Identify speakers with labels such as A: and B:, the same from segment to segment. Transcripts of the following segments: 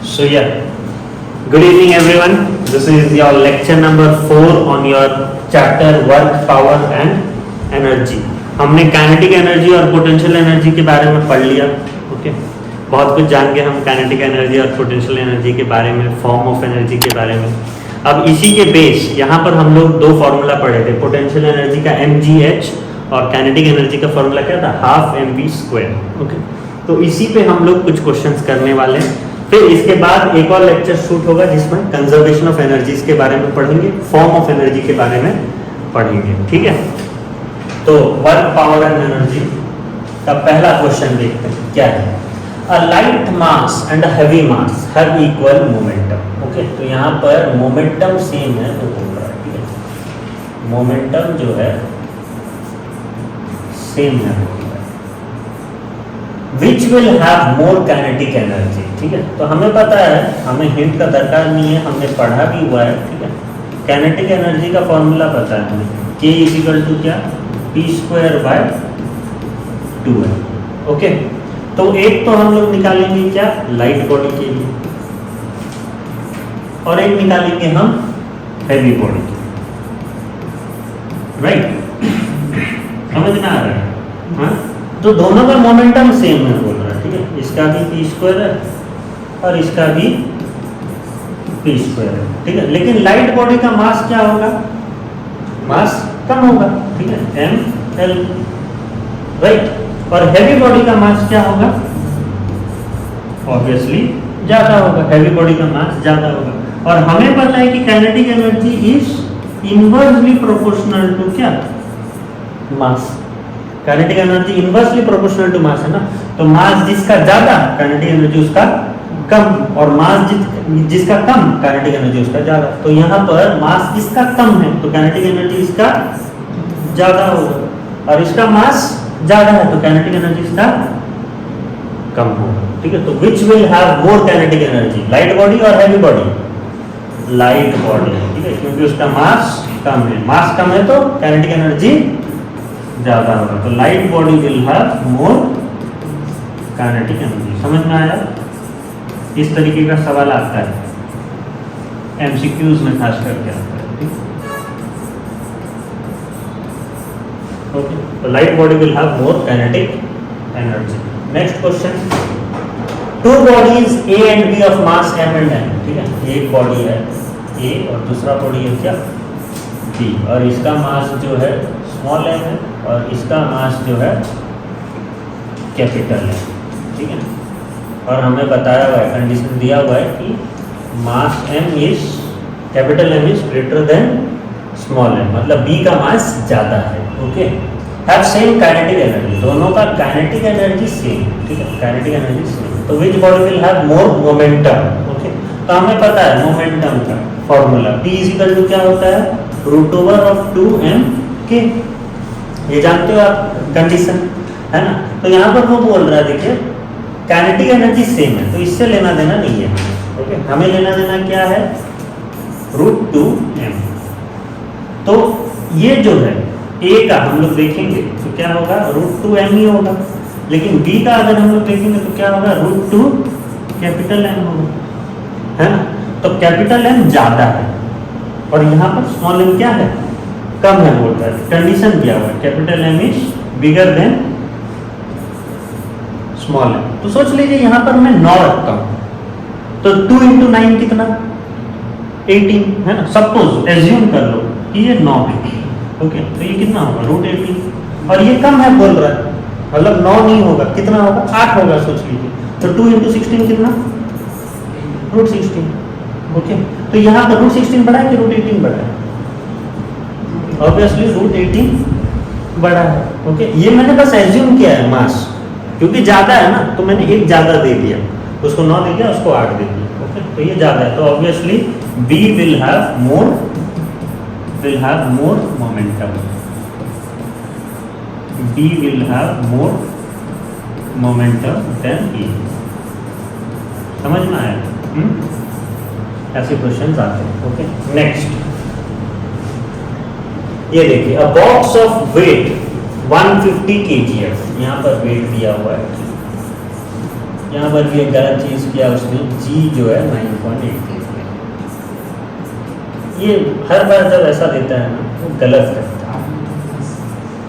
A: So yeah, good evening everyone. This is your lecture number 4 on your chapter work, power and energy. हमने kinetic energy और potential energy के बारे में पढ़ लिया. ओके, बहुत कुछ जान गए हम काइनेटिक एनर्जी और पोटेंशियल एनर्जी के बारे में, फॉर्म ऑफ एनर्जी के बारे में. अब इसी के बेस यहाँ पर हम लोग दो फॉर्मूला पढ़े थे. पोटेंशियल एनर्जी का mgh और काइनेटिक एनर्जी का फॉर्मूला क्या था, हाफ mv². ओके, तो इसी पे हम लोग कुछ क्वेश्चंस करने वाले हैं. फिर इसके बाद एक और लेक्चर शूट होगा जिसमें कंजर्वेशन ऑफ एनर्जीज के बारे में पढ़ेंगे, फॉर्म ऑफ एनर्जी के बारे में पढ़ेंगे. ठीक है, तो वर्क, पावर एंड एनर्जी का पहला क्वेश्चन देखते हैं क्या है. A light mass and a heavy mass have equal momentum. Okay, तो यहाँ पर मोमेंटम सेम है तो बोल रहा है. ठीक है, मोमेंटम जो है सेम है. Which will have more kinetic energy. ठीक है, तो हमें पता है, हमें हिंट का दरकार नहीं है, हमने पढ़ा भी हुआ है. ठीक है, काइनेटिक एनर्जी का फॉर्मूला पता है हमें, K = क्या, p²/2 है. ओके, तो एक तो हम लोग निकालेंगे क्या, लाइट बॉडी के लिए, और एक निकालेंगे हम हैवी बॉडी के लिए. राइट, समझ में आ रहा है. हाँ, तो दोनों का मोमेंटम सेम है बोल रहा है. ठीक है, इसका भी p² है और इसका भी p² है. ठीक है, लेकिन लाइट बॉडी का मास क्या होगा, मास कम होगा. ठीक है, ml. राइट, और हैवी बॉडी का मास क्या होगा, ऑब्वियसली ज्यादा होगा. हैवी बॉडी का मास ज्यादा होगा. और हमें पता है कि kinetic energy is inversely proportional to क्या, mass. Kinetic energy inversely proportional to mass है ना, तो मास जिसका ज्यादा काइनेटिक एनर्जी उसका कम, और मास जिसका कम काइनेटिक एनर्जी उसका ज्यादा. तो यहाँ पर मास जिसका कम है तो काइनेटिक एनर्जी इसका ज्यादा होगा, और इसका मास ज्यादा है तो काइनेटिक एनर्जी इसका कम होगा. ठीक है, तो which will have more kinetic energy, light body और हैवी बॉडी, लाइट बॉडी. ठीक है, क्योंकि उसका मास कम है. मास कम है तो काइनेटिक एनर्जी ज्यादा होगा, तो light body will have more kinetic energy. समझ में आया. इस तरीके का सवाल आता है एमसीक्यूज में, खास करके आता है. ओके, तो light body will have more kinetic energy. Next question, two bodies A and B of mass m and n. ठीक है, एक बॉडी है A और दूसरा बॉडी है क्या, B, और इसका मास जो है स्मॉल m है और इसका मास जो है कैपिटल है. ठीक है, और हमें बताया हुआ है, कंडीशन दिया हुआ है कि मास m is, capital M is greater than small m, मतलब B का मास ज़्यादा है. Okay, have same kinetic energy, दोनों का काइनेटिक एनर्जी सेम. ठीक है, काइनेटिक एनर्जी सेम, तो which body will have more momentum. Okay, तो हमें पता है मोमेंटम का फॉर्मूला P = क्या होता है, √2mk. ये जानते हो आप कंडीशन, है ना. तो यहाँ पर वो बोल रहा है, देखिए काइनेटिक एनर्जी सेम है तो इससे लेना देना नहीं है. ओके, हमें लेना देना क्या है, √2m. तो ये जो है A का हम लोग देखेंगे तो क्या होगा, √2m ही होगा, लेकिन B का अगर हम लोग देखेंगे तो क्या होगा, √2 कैपिटल M होगा, है ना. तो कैपिटल M ज्यादा है और यहाँ पर स्मॉल m क्या है, कम है बोल रहा है. कंडीशन दिया हुआ है, capital M is bigger than small m. तो सोच लीजिए यहाँ पर मैं 9 रखता हूँ, तो 2 × 9 कितना, 18, है ना. सपोज एज्यूम कर लो कि ये 9 है. ओके, तो ये कितना होगा, √18, और ये कम है बोल रहा है, मतलब 9 नहीं होगा, कितना होगा, 8 होगा. सोच लीजिए, तो 2 × 16 कितना, √16. ओके, तो यहाँ पर √16 बड़ा है कि √18 बड़ा है, ऑब्वियसली √18 बड़ा है. ओके, ये मैंने बस एज्यूम किया है मास, क्योंकि ज्यादा है ना, तो मैंने एक ज्यादा दे दिया, उसको 9 दे दिया, उसको 8 दे दिया. ओके, तो ये ज्यादा है, तो obviously B will have more momentum. B will have more momentum then E. समझ में आया. ऐसे क्वेश्चंस आते हैं. ओके, नेक्स्ट ये देखिए, a box of weight 150 kgf, यहाँ पर वेट दिया हुआ है यहाँ पर भी एक गलत चीज़ किया उसने, जी जो है 9.8 दे दिया। ये हर बार जब ऐसा देता है ना वो गलत करता है,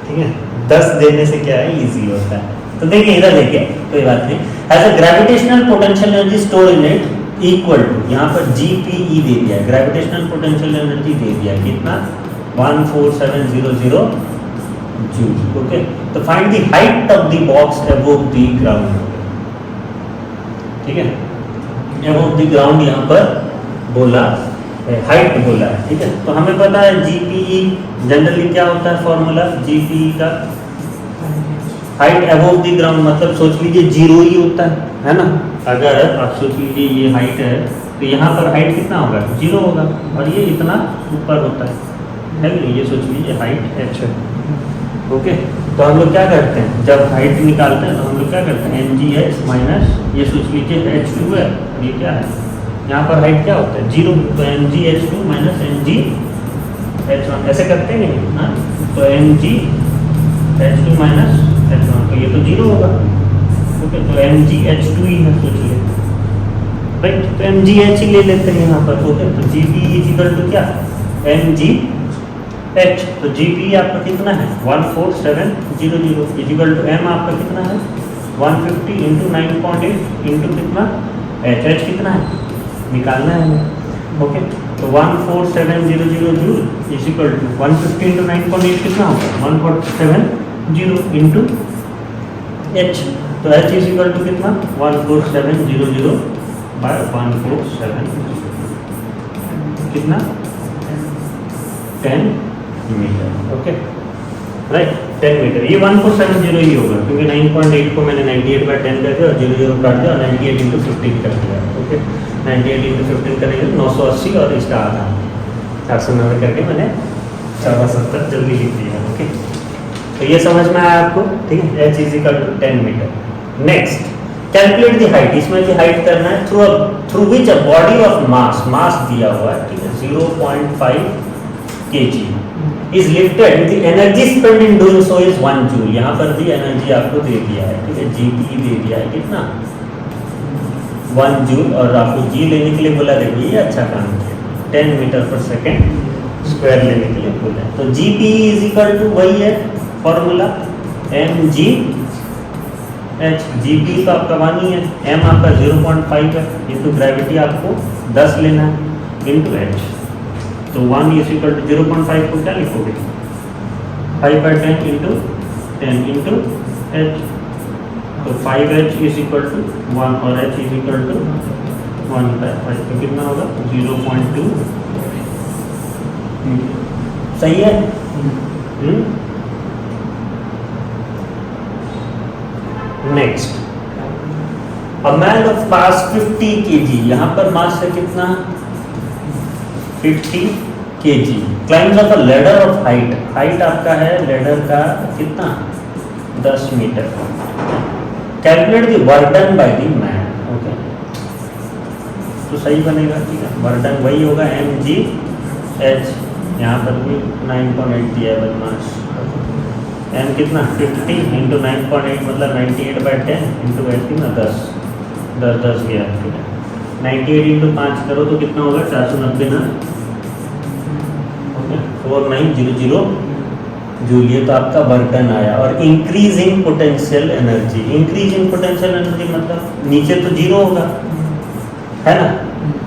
A: ठीक है। 10 देने से क्या है, इजी होता है। तो देखिए इधर देखिए, कोई बात नहीं। As a gravitational potential energy store in it equal to, यहाँ पर GPE दे दिया, ग्रेविटेशनल पोटेंशियल एनर्जी दे दिया कितना, 14700 जूल। ओके, तो find the height of the box above the ground, ठीक है। अबव द ग्राउंड यहाँ पर बोला, हाइट बोला है, ठीक है। तो हमें पता है GPE जनरली क्या होता है, फॉर्मूला GPE का, हाइट अबव द ग्राउंड, मतलब सोच लीजिए 0 ही होता है ना। अगर आप सोच लीजिए ये हाइट है तो यहाँ पर हाइट कितना होगा, 0 होगा, और ये इतना ऊपर होता है कि नहीं। ये सोच लीजिए हाइट h है। ओके, तो हम लोग क्या करते हैं, जब हाइट निकालते हैं तो हम लोग क्या करते हैं, mgh माइनस, ये सोच लीजिए h2 है, और ये क्या है, यहाँ पर हाइट क्या होता है, 0, तो mgh2 माइनस mgh1, ऐसे करते हैं नहीं ना। तो mgh2 माइनस h1, तो ये तो 0 होगा। ओके, तो mgh2 ही है, सोचिए, राइट। तो mgh ही ले लेते हैं यहाँ पर। ओके, तो GPE इक्वल टू क्या, mgh, तो GPE आपका कितना है, 14700 इक्वल टू m आपका कितना है, 150 इंटू 9.8 इंटू कितना, h कितना है, निकालना है हमें। ओके, तो 14700 joule is equal to 150 into 9.8 कितना होगा, 147 इंटू h, तो h इज इक्वल टू कितना, 14700 बाय 147 कितना, 10 मीटर। Okay, right, 10 metre. ये 1470 ही होगा, क्योंकि 9.8 को मैंने 98/10 कर दिया और 00 काट दिया और 98 इंटू 15 कर दिया। ओके, 98 इंटू 15 करेंगे 980 और इसका आधा 490 करके मैंने 470 जल्दी लिख दिया। ओके, तो ये समझ में आया आपको, ठीक है। h is equal to 10 metre. Next, calculate the height. इसमें भी हाइट करना है through which a body of mass दिया हुआ है, ठीक है, 0.5 kg is lifted, the energy spend in doing so is 1 joule. यहाँ पर भी एनर्जी आपको दे दिया है, ठीक है, GPE दे दिया है कितना, 1 जूल, और आपको G लेने के लिए बोला, देखिए ये अच्छा काम किया, 10 मीटर पर सेकेंड स्क्वायर लेने के लिए बोला है। तो GPE इज इक्वल टू वही है फॉर्मूला, mgh, GPE तो आपका 1 ही है, m आपका 0.5 है, इंटू ग्रेविटी आपको 10 लेना है, इंटू h। तो 1 इज इक्वल टू 0.5 को क्या लिखोगे, 5/10 इंटू 10 इंटू h, तो 5h इज इक्वल टू 1 और h इज इक्वल टू 1/5, तो कितना होगा, 0.2। सही है। Next, a man of mass 50 kg, यहाँ पर मास है कितना, 50 kg, climbs up a ladder of height, height आपका है लेडर का कितना, 10 metre. Calculate the work done by the man. Okay, तो सही बनेगा, ठीक है, वर्क डन वही होगा mgh, यहाँ पर भी 9.8 दिया है बदमाश, m कितना, 50 इंटू 9.8 मतलब 98/10 इंटू h कितना, 10 गया, ठीक है। 98 इंटू 5 करो तो कितना होगा, 490 ना, ओके, 4900 जूल। ये तो आपका वर्क डन आया। और increasing potential energy, increasing potential energy मतलब नीचे तो 0 होगा, है ना,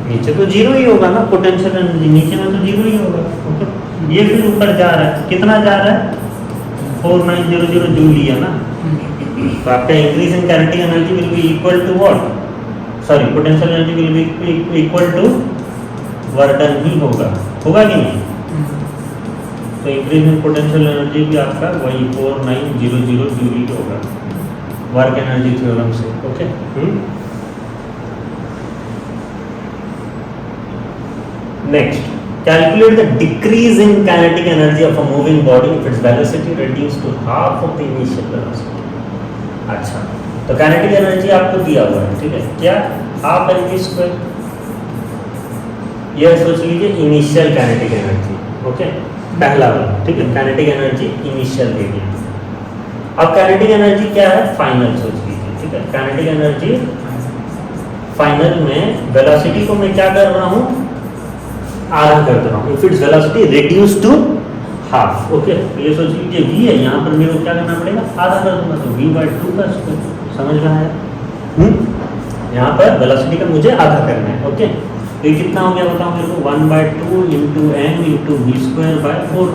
A: नीचे तो 0 ही होगा ना, पोटेंशियल एनर्जी नीचे में तो 0 ही होगा। ओके, ये फिर ऊपर जा रहा है, कितना जा रहा है, 4900 जूल लिया ना, तो आपका increase in kinetic energy will be equal to what, sorry, potential energy will be equal to work done ही होगा कि नहीं। तो इंक्रीज इन पोटेंशियल एनर्जी भी आपका वही 4900 जूल ही होगा वर्क एनर्जी थ्योरम से। Okay, next, calculate the decrease in kinetic energy of a moving body if its velocity reduced to half of the initial velocity। अच्छा, तो काइनेटिक एनर्जी आपको दिया हुआ है, ठीक है, क्या, हाफ mv²। यह सोच लीजिए इनिशियल काइनेटिक एनर्जी। ओके, पहला वाला, ठीक है, काइनेटिक एनर्जी इनिशियल दे दिया। अब काइनेटिक एनर्जी क्या है, फाइनल सोच लीजिए, ठीक है, काइनेटिक एनर्जी फाइनल में वेलोसिटी को मैं क्या कर रहा हूँ, आधा कर दे रहा हूँ। If its velocity reduce to half, okay. ये सोच लीजिए v है, यहाँ पर मेरे को क्या करना पड़ेगा, आधा कर दूंगा, तो v/2 का स्क्वायर। समझ में आया? यहाँ पर वेलोसिटी का मुझे आधा करना है, ओके। तो ये कितना हो गया बताओ मेरे को, 1/2 into m into v²/4,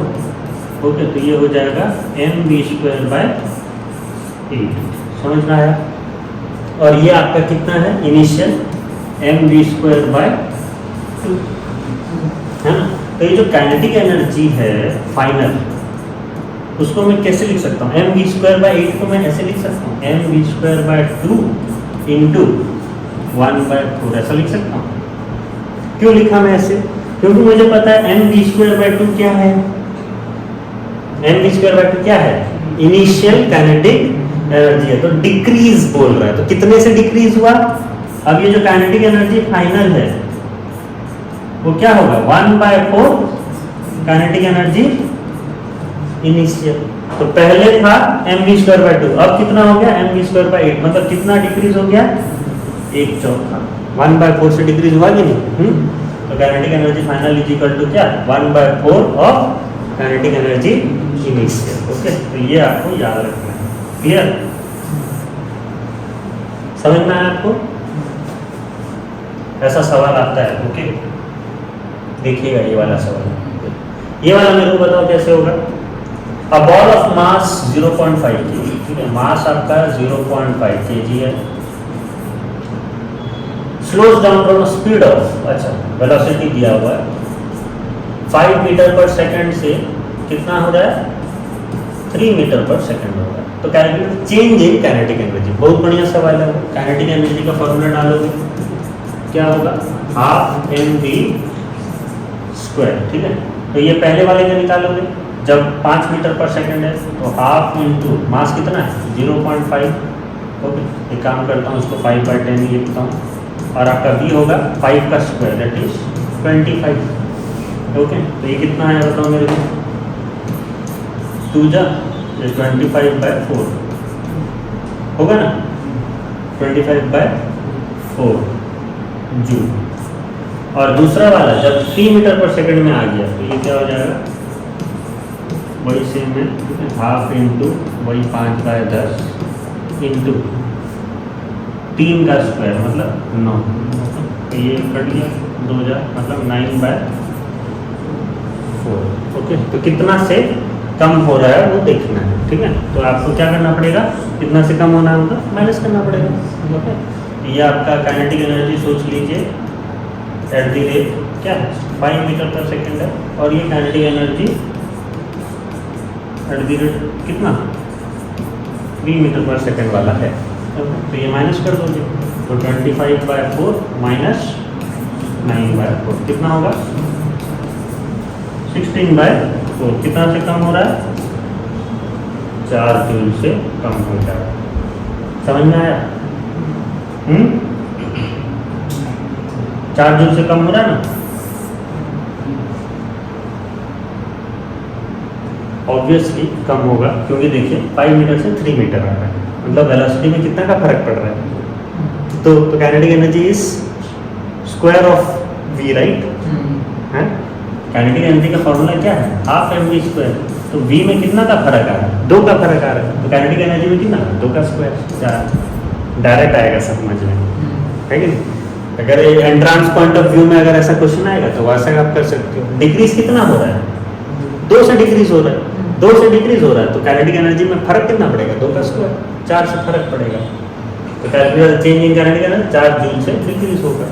A: okay. तो ये हो जाएगा mv²/8। समझ में आया? और ये आपका कितना है इनिशियल, mv²/2, है ना। तो ये जो काइनेटिक एनर्जी है फाइनल, उसको मैं कैसे लिख सकता हूँ, mv²/8 को मैं ऐसे लिख सकता हूँ, mv²/2 इंटू 1/4, ऐसा लिख सकता हूँ। क्यों लिखा मैं ऐसे, क्योंकि मुझे पता है mv²/2 क्या है, mv²/2 क्या है, इनिशियल काइनेटिक एनर्जी है, तो डिक्रीज बोल रहा है। तो कितने से डिक्रीज हुआ, अब ये जो काइनेटिक एनर्जी फाइनल है वो क्या होगा, 1/4 काइनेटिक एनर्जी इनिशियल। तो पहले था mv²/2, अब कितना हो गया mv²/8, मतलब कितना डिक्रीज हो गया, 1/4। 1/4 से डिक्रीज हुआ कि नहीं? तो kinetic energy final is equal to क्या, 1/4 of kinetic energy initial, okay. तो ये आपको याद रखना है, क्लियर? समझ में आया आपको? ऐसा सवाल आता है, ओके। देखिएगा ये वाला सवाल, ये वाला मेरे को बताओ कैसे होगा। A ball of mass 0.5 kg, ठीक है, मास आपका 0.5 kg है, slows down from speed of, अच्छा वेलोसिटी दिया हुआ है 5 मीटर पर सेकंड से कितना हो रहा है, 3 मीटर पर सेकंड हो रहा है। तो calculate change in kinetic energy, बहुत बढ़िया सवाल है। काइनेटिक एनर्जी का फॉर्मूला डालोगे क्या होगा, हाफ mv², ठीक है। तो ये पहले वाले का निकालोगे, जब 5 मीटर पर सेकंड है तो हाफ इंटू मास कितना है 0.5, ओके। एक काम करता हूँ, इसको 5/10 लिखता हूँ, और आपका v होगा 5 का स्क्वायर, दैट इज 25, ओके। तो ये कितना है बताओ मेरे को, 2 जा 25/4 होगा ना, 25/4 जूल। और दूसरा वाला जब 3 मीटर पर सेकंड में आ गया तो ये क्या हो जाएगा, वही सेम है, हाफ इंटू वही 5/10 इंटू 3 का स्क्वायर मतलब 9, तो ये कट गया 2 जा मतलब 9/4, ओके। तो कितना से कम हो रहा है वो देखना है, ठीक है। तो आपको क्या करना पड़ेगा, कितना से कम होना है मतलब माइनस करना पड़ेगा, ओके। ये आपका काइनेटिक एनर्जी सोच लीजिए एट दी रेट क्या है 5 मीटर पर सेकंड है, और ये kinetic energy at the rate कितना 3 मीटर पर सेकंड वाला है, तो ये माइनस कर दोगे, तो 25/4 माइनस 9/4 कितना होगा, 16/4। कितना से कम हो रहा है, 4 जूल से कम हो जाएगा। समझ में आया? 4 जूल से कम हो रहा है ना, ऑब्वियसली कम होगा, क्योंकि देखिए 5 मीटर से 3 मीटर आ रहा है, मतलब वेलोसिटी में कितना का फर्क पड़ रहा है। तो kinetic energy is square of v, right है। काइनेटिक एनर्जी का फॉर्मूला क्या है, हाफ mv²। तो v में कितना का फर्क आ रहा है, 2 का फर्क आ रहा है, तो काइनेटिक एनर्जी में कितना 2 का स्क्वायर। डायरेक्ट आएगा समझ में, है कि नहीं। अगर एंट्रांस पॉइंट ऑफ व्यू में अगर ऐसा क्वेश्चन आएगा तो वैसा आप कर सकते हो। डिक्रीज कितना हो रहा है, 2 से डिक्रीज हो रहा है, 2 से डिक्रीज हो रहा है, तो काइनेटिक एनर्जी में फर्क कितना पड़ेगा, 2 का स्क्वायर, 4 से फर्क पड़ेगा। तो calculate change in kinetic energy 4 joule से डिक्रीज होगा।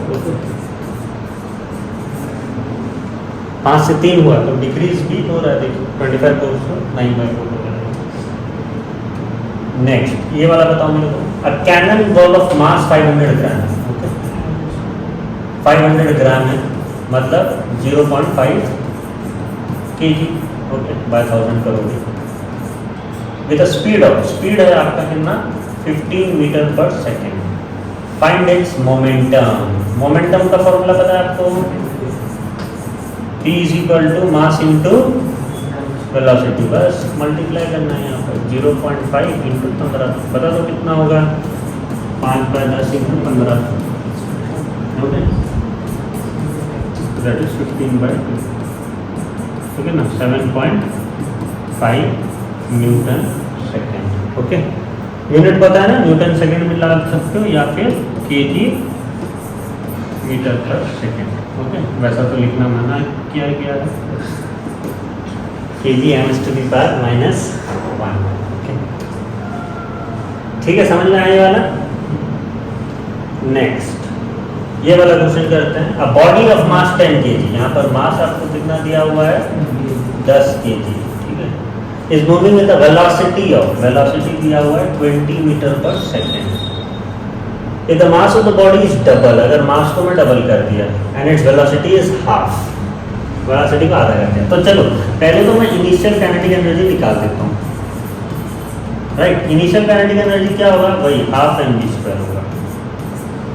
A: 5 से 3 हुआ तो डिक्रीज भी हो रहा है, देखिए 25/4 से 9/4 हो रहा है। नेक्स्ट ये वाला बताओ मेरे को, a cannon ball of mass 500 gram, okay 500 gram है, मतलब 0.5 kg, ओके, बाय 1000 करोगे विद स्पीड ऑफ, स्पीड है आपका कितना 15 metre per second. Find its momentum, momentum का फॉर्मूला पता है आपको, P = मास इंटू वेलोसिटी, बस मल्टीप्लाई करना है यहाँ पर 0.5 इंटू 15, बता दो कितना होगा, 5/10 इंटू 15, दैट इज 15/2, ठीक है ना, 7.5 न्यूटन सेकेंड। ओके, यूनिट पता है ना, न्यूटन सेकेंड में लगा सकते हो या फिर KG metre per second. Okay, वैसा तो लिखना मना किया गया है, केजी m⁻⁻⁻1। ओके, ठीक है, समझ में आने वाला। नेक्स्ट ये वाला क्वेश्चन करते हैं। अ बॉडी ऑफ मास 10 kg, यहाँ पर मास आपको कितना दिया हुआ है 10 kg, ठीक है, is moving with the velocity of, velocity दिया हुआ है 20 metre per second. If the mass of the body is double, अगर मास को मैं डबल कर दिया and its velocity is half, velocity को आधा कर दिया, तो चलो पहले तो मैं इनिशियल काइनेटिक एनर्जी निकाल देता हूँ। राइट, इनिशियल काइनेटिक एनर्जी क्या होगा, वही हाफ mv² होगा।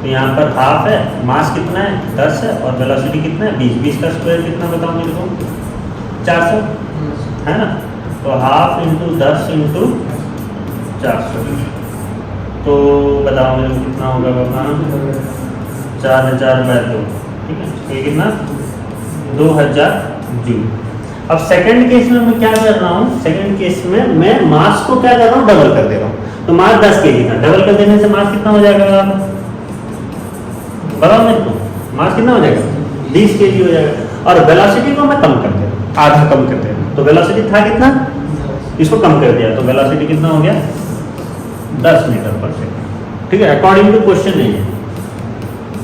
A: तो यहाँ पर हाफ है, मास कितना है 10 है, और वेलोसिटी कितना है 20, 20 का स्क्वायर कितना बताओ मेरे को, 400 है ना। तो हाफ इंटू 10 इंटू 400, तो बताओ मेरे को कितना होगा बाबा, 4000/2, ठीक है, तो ये कितना 2000 जूल। अब सेकंड केस में मैं क्या कर रहा हूँ, सेकंड केस में मैं मास को क्या कर रहा हूँ, डबल कर दे रहा हूँ। तो मास 10 kg था, डबल कर देने से मास कितना हो जाएगा बताओ मेरे को, मास कितना हो जाएगा 20 kg हो जाएगा, और वेलोसिटी को मैं कम कर दे रहा हूँ, आधा कम कर दे रहा हूँ। तो वेलोसिटी था कितना, इसको कम कर दिया, तो वेलोसिटी कितना हो गया 10 मीटर पर सेकेंड, ठीक है, अकॉर्डिंग टू क्वेश्चन नहीं है,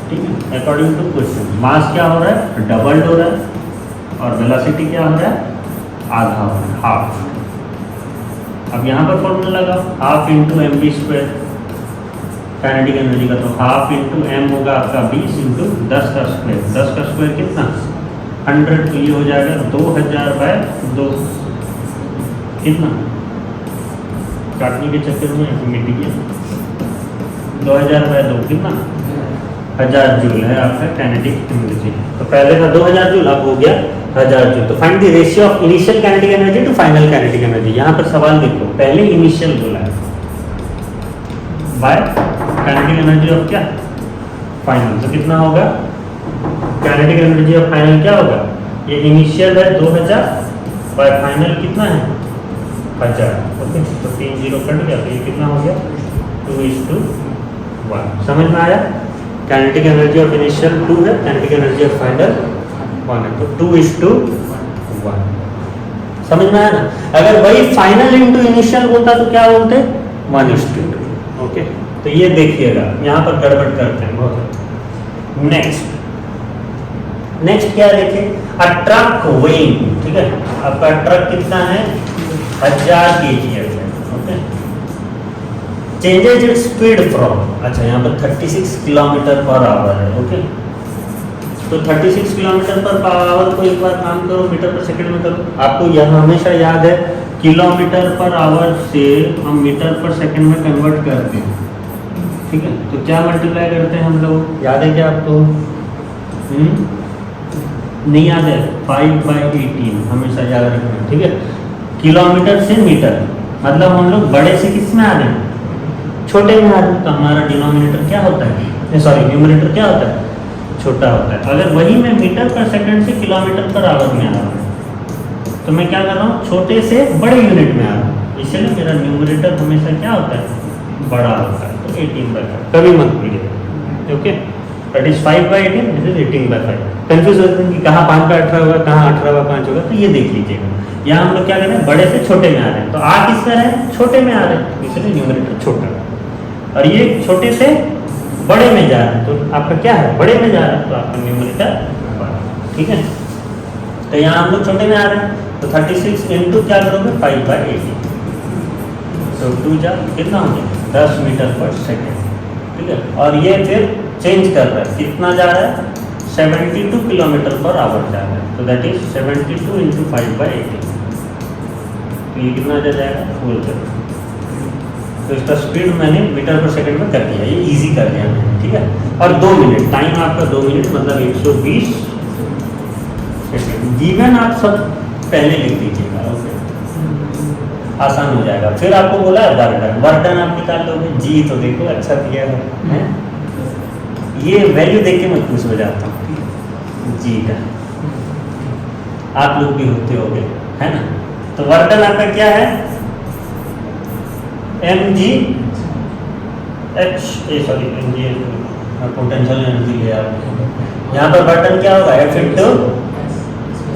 A: ठीक है, अकॉर्डिंग टू क्वेश्चन मास क्या हो रहा है, डबल्ड हो रहा है, और वेलोसिटी क्या हो रहा है, आधा हो रहा है, हाफ। अब यहाँ पर फॉर्मूला लगाओ, half into mv² kinetic energy का, तो हाफ इंटू m होगा आपका 20 इंटू 10 का स्क्वायर, 10 का स्क्वायर कितना 100, तो ये हो जाएगा 2000/2, कितना काटने के चक्कर में मिट गया, 2000/2 कितना 1000 जूल है आपका काइनेटिक एनर्जी। तो पहले था 2000 जूल, अब हो गया 1000 जूल। तो find the ratio of initial kinetic energy to final kinetic energy. यहाँ पर सवाल देखो, पहले इनिशियल बोला है बाय काइनेटिक एनर्जी ऑफ क्या फाइनल, तो कितना होगा काइनेटिक एनर्जी ऑफ फाइनल क्या होगा, ये इनिशियल है 2000 बाय फाइनल कितना है 1000। ओके, तो 3 0 कट गया, तो ये कितना हो गया 2:1। समझ में आया, काइनेटिक एनर्जी ऑफ इनिशियल 2 है, काइनेटिक एनर्जी ऑफ फाइनल 1 है, तो 2:1। समझ में आया ना। अगर वही फाइनल इंटू इनिशियल बोलता तो क्या बोलते 1:2। ओके, तो ये देखिएगा यहाँ पर गड़बड़ करते हैं बहुत। नेक्स्ट क्या देखें, अ ट्रक वेइंग, ठीक है, आपका ट्रक कितना है 1000 kg है। Okay, changes its speed from, अच्छा यहाँ पर 36 km/h है। ओके, तो 36 km/h को एक बार काम करो मीटर पर सेकंड में करो। आपको यह हमेशा याद है km/h से हम मीटर पर सेकंड में कन्वर्ट करते हैं, ठीक है, तो क्या मल्टीप्लाई करते हैं हम लोग, याद है क्या आपको, नहीं याद है, 5/18 हमेशा याद रखना, ठीक है। किलोमीटर से मीटर, मतलब हम लोग बड़े से किस में आ रहे हैं, छोटे में आ रहे हैं, तो हमारा डिनोमिनेटर क्या होता है, सॉरी न्यूमरेटर क्या होता है, छोटा होता है। अगर वही मैं मीटर पर सेकंड से km/h में आ रहा हूँ, तो मैं क्या कर रहा हूँ, छोटे से बड़े यूनिट में आ रहा हूँ, इसलिए मेरा न्यूमरेटर हमेशा क्या होता है, बड़ा होता है। तो 18/5 कभी मत भूलिएगा। Okay, that is 5/18, this is 18/5। Confuse होते हैं कि कहाँ 5/18 होगा, कहाँ 18/5 होगा, तो ये देख लीजिएगा। यहाँ हम लोग क्या कर रहे हैं, बड़े से छोटे में आ रहे हैं, तो आ किस में रहे हैं, छोटे में आ रहे हैं, इसलिए न्यूमरेटर छोटा, और ये छोटे से बड़े में जा रहे हैं, तो आपका क्या है, बड़े में जा रहे हैं, तो आपका न्यूमरेटर बड़ा, ठीक है। तो यहाँ हम लोग छोटे में आ रहे हैं, तो 36 इंटू क्या करोगे 5/18, तो 2 जा कितना हो गया 10 मीटर पर सेकेंड, ठीक है। और ये फिर चेंज कर रहा है, कितना जा रहा है 72 km/h जा रहा है, तो दैट इज 72 इंटू 5/18, तो ये कितना जाएगा 4 जाएगा। तो इसका स्पीड मैंने मीटर पर सेकंड में कर दिया, ये इजी कर दिया मैंने, ठीक है। और 2 मिनट टाइम आपका 2 मिनट मतलब 120 सेकेंड। जीवन आप सब पहले लिख दीजिएगा, ओके, आसान हो जाएगा। फिर आपको बोला है वर्क डन आप निकाल लोगे, जी तो देखो अच्छा दिया है, ये वैल्यू देख के मैं खुश हो जाता हूँ, जी का आप लोग भी होते होगे, है ना। तो वर्क डन आपका क्या है, mg h sorry mg potential energy ले आप यहाँ पर वर्क डन क्या होगा, F इंटू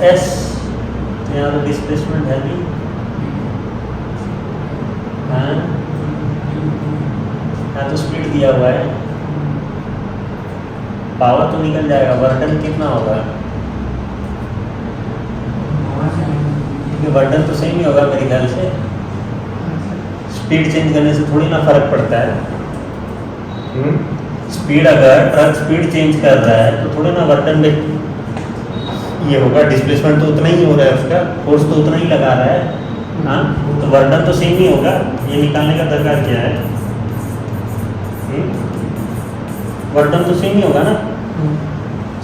A: S। यहाँ पर डिस्प्लेसमेंट है नहीं, हाँ यहाँ तो स्पीड दिया हुआ है, पावर तो निकल जाएगा, वर्क डन कितना होगा, वर्क डन तो सेम ही होगा मेरे ख्याल से, स्पीड चेंज करने से थोड़ी ना फर्क पड़ता है। स्पीड अगर ट्रक स्पीड चेंज कर रहा है तो थोड़ी ना वर्क डन में ये होगा, डिस्प्लेसमेंट तो उतना ही हो रहा है, उसका फोर्स तो उतना ही लगा रहा है, हाँ तो वर्क डन तो सेम ही होगा। ये निकालने का दरकार क्या है, वर्क डन तो सेम ही होगा ना,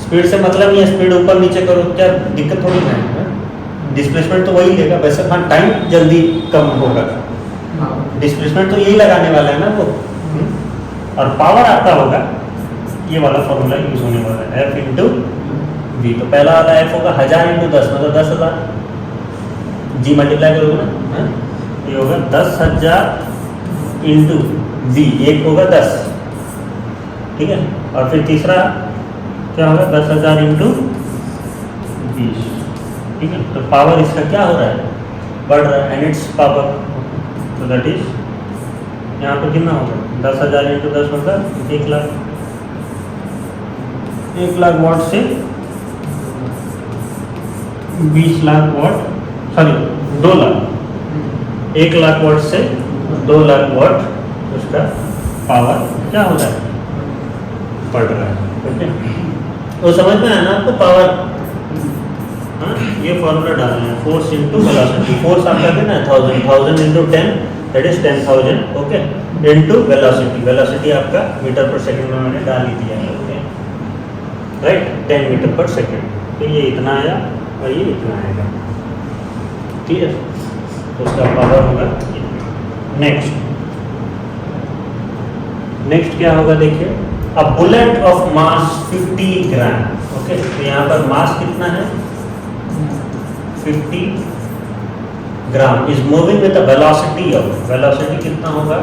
A: स्पीड से मतलब नहीं है, स्पीड ऊपर नीचे करो क्या दिक्कत थोड़ी ना है, डिस्प्लेसमेंट तो वही लेगा वैसे, हाँ टाइम जल्दी कम होगा, डिस्प्लेसमेंट तो यही लगाने वाला है ना वो, और पावर आपका होगा, ये वाला फॉर्मूला यूज होने वाला है, F इंटू V। तो पहला वाला F होगा 1000 इंटू 10 मतलब 10,000, G मल्टीप्लाई करोगे ना, ये होगा 10,000 इंटू V, एक होगा 10, ठीक है, और फिर तीसरा क्या होगा 10,000 इंटू 20, ठीक है। तो पावर इसका क्या हो रहा है, बढ़ रहा है, एंड इट्स पावर, तो दैट इज यहाँ पर कितना होगा 10,000 इंटू 10 मतलब 1 लाख, 1 लाख वाट से 20 लाख वाट, सॉरी 2 लाख, 1 लाख वाट से 2 लाख वाट उसका पावर क्या हो रहा है, बढ़ रहा है, ठीक है। तो समझ में आया ना आपको पावर, हाँ ये फॉर्मूला डालना है, फोर्स इंटू वेलोसिटी, फोर्स आपका कितना है 1000 into 10 that is 10,000, okay, into velocity, velocity आपका मीटर पर सेकंड में मैंने डाल ही दिया है, ओके राइट, 10 मीटर पर सेकंड, तो ये इतना आया और ये इतना आएगा, क्लियर। तो उसका पावर होगा। नेक्स्ट क्या होगा देखिए, a bullet of mass 50 gram, okay, तो यहाँ पर मास कितना है 50 gram, is moving with the velocity of, velocity कितना होगा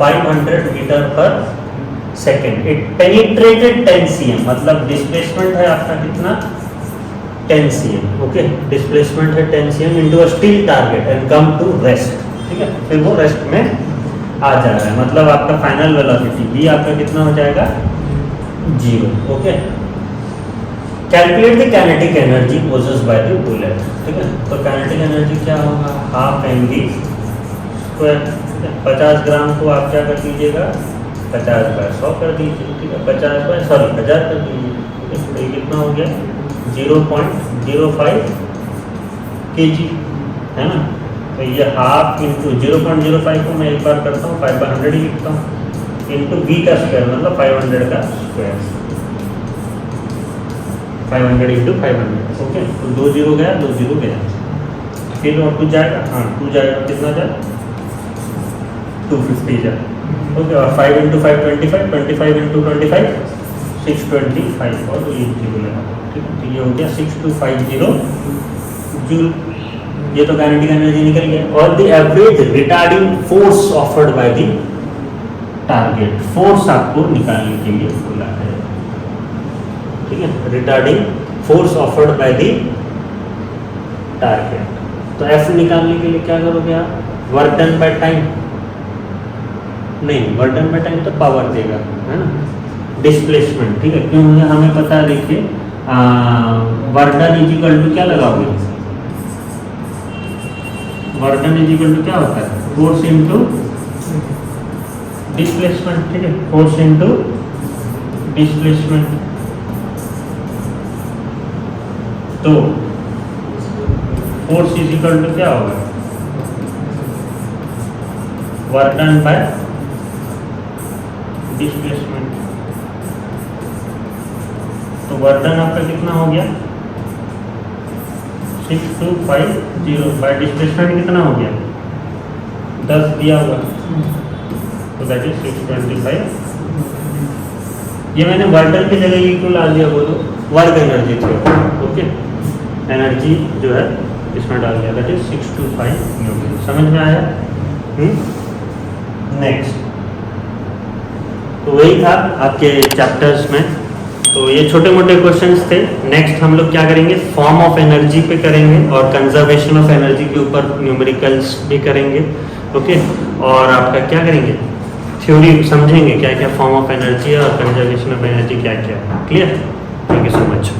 A: 500 metre per second, it penetrated 10 cm, मतलब डिस्प्लेसमेंट है आपका कितना 10 cm, ओके, डिस्प्लेसमेंट है 10 cm into a steel target and come to rest, ठीक है, फिर वो रेस्ट में आ जा रहा है, मतलब आपका फाइनल वेलोसिटी भी आपका कितना हो जाएगा 0, okay. Calculate the kinetic energy possessed by the bullet, ठीक है, तो काइनेटिक एनर्जी क्या होगा, हाफ mv स्क्वायर, 50 ग्राम को आप क्या कर दीजिएगा 50 बाय 100 कर दीजिए, ठीक है, 50 बाय सॉरी 1000 कर दीजिए, ठीक है, तो ये कितना हो गया 0.05 kg, है ना। तो ये हाफ इंटू 0.05 को मैं एक बार करता हूँ 5/100 ही लिखता हूँ, इंटू v का स्क्वायर मतलब 500 का स्क्वायर, 500 इंटू 500, ओके, तो 2 0 गया 2 0 गया, फिर और कुछ जाएगा, हाँ 2 जाएगा, कितना जाए 250 जाए, ओके, और 5 इंटू 5 25, 25 इंटू 25 625 और ये जीरो लगा, ठीक है, तो ये हो गया 6250 जूल, ये तो काइनेटिक एनर्जी निकल गया। और the average retarding force offered by the target, force आपको निकालने के लिए बोला है, ठीक है, retarding force offered by the target. तो एफ निकालने के लिए क्या करोगे आप, वर्क डन बाय टाइम, नहीं वर्क डन बाय टाइम तो पावर देगा, है ना, डिस्प्लेसमेंट, ठीक है, क्योंकि हमें पता है देखिए work done is equal to क्या लगाओगे, work done is equal to क्या होता है फोर्स इनटू डिस्प्लेसमेंट, ठीक है, फोर्स इनटू डिस्प्लेसमेंट, तो फोर्स इज इक्वल टू क्या होगा वर्क डन बाय डिस्प्लेसमेंट, तो वर्क डन आपका कितना हो गया 6250 बाय डिस्प्लेसमेंट कितना हो गया 10 दिया हुआ, तो दैट इज 625, ये मैंने वर्क डन की जगह ये क्यों ला दिया बोलो, वर्क एनर्जी थी, ओके, एनर्जी जो है इसमें डाल दिया, दैट इज 625 न्यूटन। समझ में आया? नेक्स्ट, तो वही था आपके चैप्टर्स में। तो ये छोटे मोटे क्वेश्चंस थे। नेक्स्ट हम लोग क्या करेंगे, फॉर्म ऑफ एनर्जी पे करेंगे और कंजर्वेशन ऑफ एनर्जी के ऊपर न्यूमेरिकल्स भी करेंगे। ओके, और आपका क्या करेंगे, थ्योरी समझेंगे क्या क्या फॉर्म ऑफ एनर्जी है और कंजर्वेशन ऑफ एनर्जी क्या क्या है। Clear? Thank you so much.